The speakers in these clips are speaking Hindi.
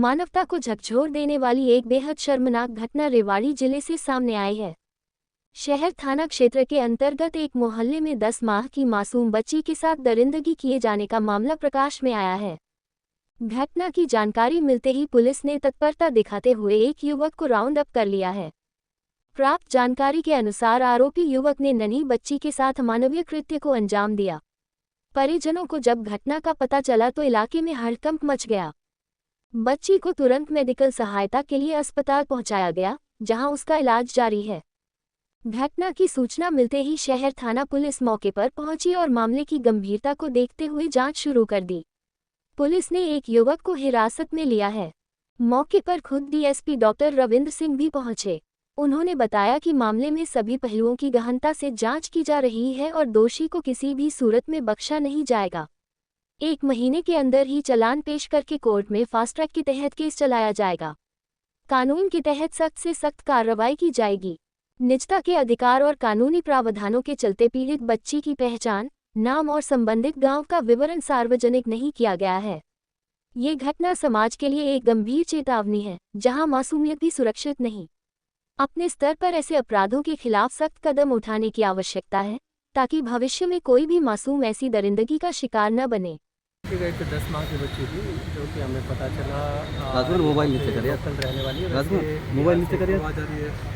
मानवता को झकझोर देने वाली एक बेहद शर्मनाक घटना रेवाड़ी जिले से सामने आई है। शहर थाना क्षेत्र के अंतर्गत एक मोहल्ले में 10 माह की मासूम बच्ची के साथ दरिंदगी किए जाने का मामला प्रकाश में आया है। घटना की जानकारी मिलते ही पुलिस ने तत्परता दिखाते हुए एक युवक को राउंड अप कर लिया है। प्राप्त जानकारी के अनुसार आरोपी युवक ने नन्ही बच्ची के साथ मानवीय कृत्य को अंजाम दिया। परिजनों को जब घटना का पता चला तो इलाके में हड़कंप मच गया। बच्ची को तुरंत मेडिकल सहायता के लिए अस्पताल पहुंचाया गया, जहां उसका इलाज जारी है। घटना की सूचना मिलते ही शहर थाना पुलिस मौके पर पहुंची और मामले की गंभीरता को देखते हुए जांच शुरू कर दी। पुलिस ने एक युवक को हिरासत में लिया है। मौके पर खुद डीएसपी डॉक्टर रविंद्र सिंह भी पहुंचे। उन्होंने बताया कि मामले में सभी पहलुओं की गहनता से जांच की जा रही है और दोषी को किसी भी सूरत में बख्शा नहीं जाएगा। 1 महीने के अंदर ही चालान पेश करके कोर्ट में फास्ट ट्रैक के तहत केस चलाया जाएगा। कानून के तहत सख्त से सख्त कार्रवाई की जाएगी। निजता के अधिकार और कानूनी प्रावधानों के चलते पीड़ित बच्ची की पहचान, नाम और संबंधित गांव का विवरण सार्वजनिक नहीं किया गया है। ये घटना समाज के लिए एक गंभीर चेतावनी है, जहां मासूमियत भी सुरक्षित नहीं। अपने स्तर पर ऐसे अपराधों के खिलाफ सख्त कदम उठाने की आवश्यकता है, ताकि भविष्य में कोई भी मासूम ऐसी दरिंदगी का शिकार न बने। एक 10 माह की बच्ची थी, जो कि हमें पता चला मोबाइल नीचे करिए, कल रहने वाली है। मोबाइल नीचे करिए।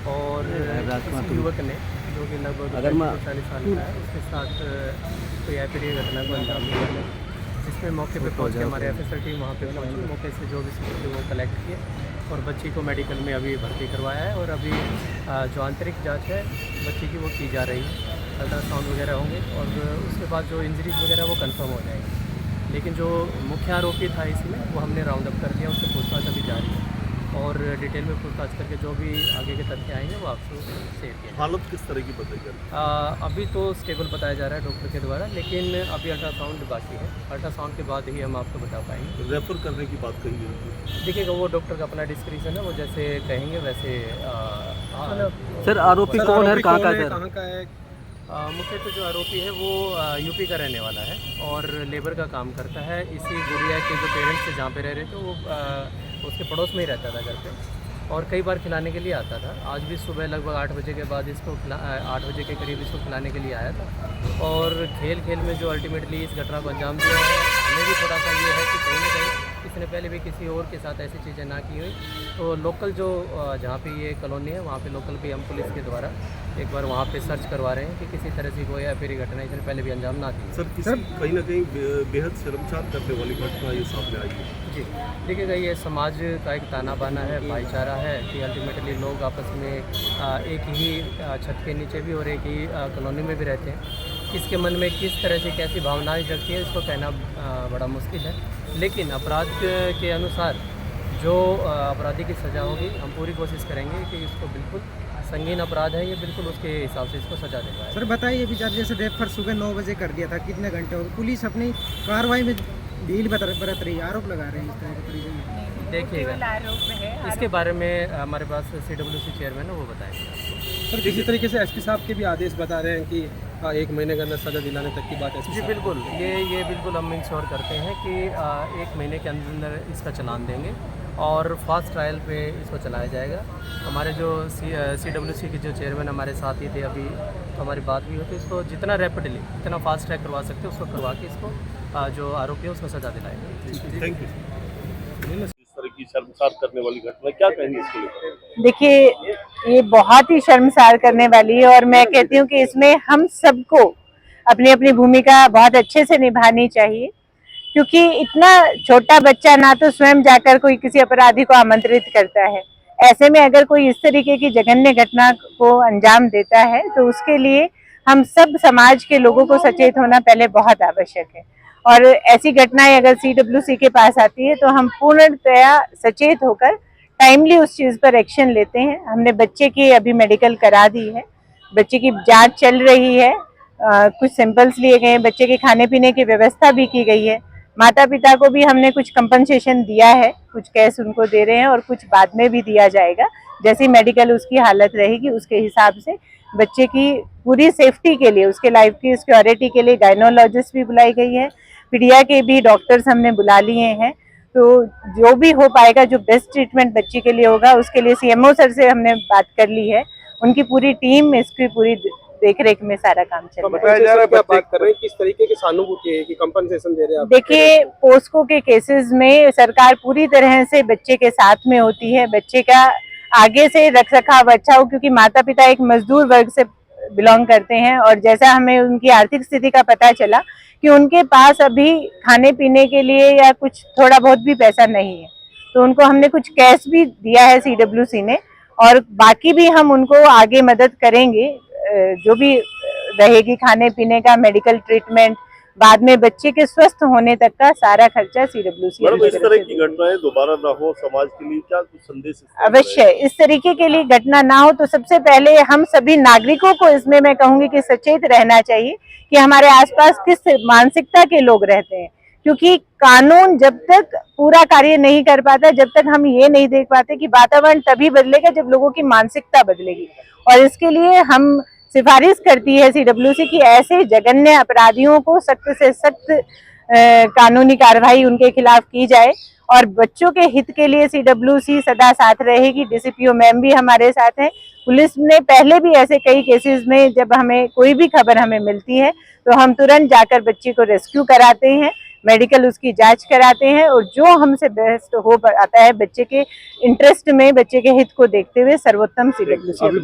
और इस युवक ने, जो कि लगभग 40 साल का है, उसके साथ कोई अप्रिय घटना को अंजाम दिया, जिसमें मौके पे पहुंच के हमारे एफएसएल टीम वहाँ पे पहुंची। मौके से जो भी सबूत वो कलेक्ट किए और बच्ची को मेडिकल में अभी भर्ती करवाया है। और अभी जो आंतरिक जाँच है बच्ची की वो की जा रही है। अल्ट्रासाउंड वगैरह होंगे और उसके बाद जो इंजरीज वगैरह वो कंफर्म हो जाएगी। लेकिन जो मुख्य आरोपी था इसमें, वो हमने राउंड अप कर दिया, उससे पूछताछ अभी जारी है और डिटेल में पूछताछ करके जो भी आगे के तथ्य आएंगे वो आपको शेयर किया। हालत किस तरह की बताई जा रही है? अभी तो स्टेबल बताया जा रहा है डॉक्टर के द्वारा, लेकिन अभी अल्ट्रासाउंड बाकी है। अल्ट्रासाउंड के बाद ही हम आपको बता पाएंगे। रेफर करने की बात कही गई है। देखिएगा, वो डॉक्टर का अपना डिस्क्रिप्शन है, वो जैसे कहेंगे वैसे। सर आरोपी कौन है, कहाँ का है? मुख्यतः जो आरोपी है वो यूपी का रहने वाला है और लेबर का काम करता है। इसी गुड़िया के जो पेरेंट्स थे जहाँ पे रह रहे थे, वो उसके पड़ोस में ही रहता था घर पे, और कई बार खिलाने के लिए आता था। आज भी सुबह लगभग 8 बजे के बाद इसको 8 बजे के करीब इसको खिलाने के लिए आया था। और खेल में जो अल्टीमेटली इस घटना को अंजाम दिया है, हमें भी थोड़ा सा ये है कि कहीं ना कहीं इसने पहले भी किसी और के साथ ऐसी चीज़ें ना की हुई। तो लोकल जो जहाँ पे ये कॉलोनी है, वहाँ पे लोकल भी हम पुलिस के द्वारा एक बार वहाँ पे सर्च करवा रहे हैं कि किसी तरह से कोई या फिर घटना इसने पहले भी अंजाम ना दी। सर कहीं ना कहीं बेहद शर्मसार करने वाली घटना ये सामने आई है। जी, देखिएगा, ये समाज का एक ताना बाना है, भाईचारा है कि अल्टीमेटली लोग आपस में एक ही छत के नीचे भी और एक ही कॉलोनी में भी रहते हैं। किसके मन में किस तरह से कैसी भावनाएं जगती है, इसको कहना बड़ा मुश्किल है। लेकिन अपराध के अनुसार जो अपराधी की सज़ा होगी, हम पूरी कोशिश करेंगे कि इसको बिल्कुल संगीन अपराध है ये, बिल्कुल उसके हिसाब से इसको सजा देगा। सर बताइए, विचार जैसे रेफर सुबह 9 बजे कर दिया था, कितने घंटे हो, पुलिस अपनी कार्रवाई में ढील बरत रही, आरोप लगा रहे हैं इस तरह के परिजन। देखिएगा, इसके बारे में हमारे पास CWC चेयरमैन है, वो बताएंगे। सर इसी तरीके से एसपी साहब के भी आदेश बता रहे हैं कि 1 महीने के अंदर सजा दिलाने तक की बात है। जी बिल्कुल, ये बिल्कुल हम इंश्योर करते हैं कि 1 महीने के अंदर इसका चालान देंगे और फास्ट ट्रायल पे इसको चलाया जाएगा। हमारे जो CWC के जो चेयरमैन हमारे साथ ही थे, अभी तो हमारी बात भी होती है, इसको जितना रैपिडली जितना फास्ट ट्रैक करवा सकते हैं उसको करवा के इसको जो आरोपी है उसको सजा दिलाएंगे। Thank you. इस तरह की शर्मसार करने वाली घटना क्या कहेंगे इसके लिए? देखिए, ये बहुत ही शर्मसार करने वाली है और मैं कहती हूँ कि इसमें हम सबको अपनी अपनी भूमिका बहुत अच्छे से निभानी चाहिए, क्योंकि इतना छोटा बच्चा ना तो स्वयं जाकर कोई किसी अपराधी को आमंत्रित करता है। ऐसे में अगर कोई इस तरीके की जघन्य घटना को अंजाम देता है तो उसके लिए हम सब समाज के लोगों को सचेत होना पहले बहुत आवश्यक है। और ऐसी घटनाएं अगर CWC के पास आती है तो हम पूर्णतया सचेत होकर टाइमली उस चीज़ पर एक्शन लेते हैं। हमने बच्चे की अभी मेडिकल करा दी है, बच्चे की जांच चल रही है, कुछ सैंपल्स लिए गए हैं, बच्चे के खाने पीने की व्यवस्था भी की गई है। माता पिता को भी हमने कुछ कंपनसेशन दिया है, कुछ कैश उनको दे रहे हैं और कुछ बाद में भी दिया जाएगा। जैसी मेडिकल उसकी हालत रहेगी उसके हिसाब से बच्चे की पूरी सेफ्टी के लिए, उसके लाइफ की सिक्योरिटी के लिए गायनोलॉजिस्ट भी बुलाई गई है, पीडिया के भी डॉक्टर्स हमने बुला लिए हैं। तो जो भी हो पाएगा, जो बेस्ट ट्रीटमेंट बच्ची के लिए होगा, उसके लिए सीएमओ सर से हमने बात कर ली है। उनकी पूरी टीम इसकी पूरी देख रेख में सारा काम चल रहा है। बताया जा रहा है, क्या बात कर रहे हैं, किस तरीके की सहानुभूति है कि कंपनसेशन दे रहे हैं आप? देखिए, पोस्को के केसेस में सरकार पूरी तरह से बच्चे के साथ में होती है। बच्चे का आगे से रख रखाव अच्छा हो, क्योंकि माता पिता एक मजदूर वर्ग से बिलोंग करते हैं और जैसा हमें उनकी आर्थिक स्थिति का पता चला कि उनके पास अभी खाने पीने के लिए या कुछ थोड़ा बहुत भी पैसा नहीं है, तो उनको हमने कुछ कैश भी दिया है सीडब्ल्यूसी ने, और बाकी भी हम उनको आगे मदद करेंगे। जो भी रहेगी खाने पीने का, मेडिकल ट्रीटमेंट, बाद में बच्चे के स्वस्थ होने तक का सारा खर्चा सीडब्ल्यूसी। मैडम, इस तरह की घटनाएं दोबारा ना हो, समाज के लिए क्या कुछ संदेश? अवश्य इस तरीके के लिए घटना ना हो तो सबसे पहले हम सभी नागरिकों को इसमें मैं कहूंगी कि सचेत रहना चाहिए कि हमारे आसपास किस मानसिकता के लोग रहते हैं, क्योंकि कानून जब तक पूरा कार्य नहीं कर पाता, जब तक हम ये नहीं देख पाते कि वातावरण तभी बदलेगा जब लोगों की मानसिकता बदलेगी। और इसके लिए हम सिफारिश करती है सीडब्ल्यूसी की ऐसे जघन्य अपराधियों को सख्त से सख्त कानूनी कार्रवाई उनके खिलाफ की जाए, और बच्चों के हित के लिए सीडब्ल्यूसी सदा साथ रहेगी। डीसीपीओ मैम भी हमारे साथ हैं। पुलिस ने पहले भी ऐसे कई केसेस में जब हमें कोई भी खबर हमें मिलती है तो हम तुरंत जाकर बच्चे को रेस्क्यू कराते हैं, मेडिकल उसकी जांच कराते हैं, और जो हमसे बेस्ट हो पाता है बच्चे के इंटरेस्ट में, बच्चे के हित को देखते हुए सर्वोत्तम सीडब्ल्यूसी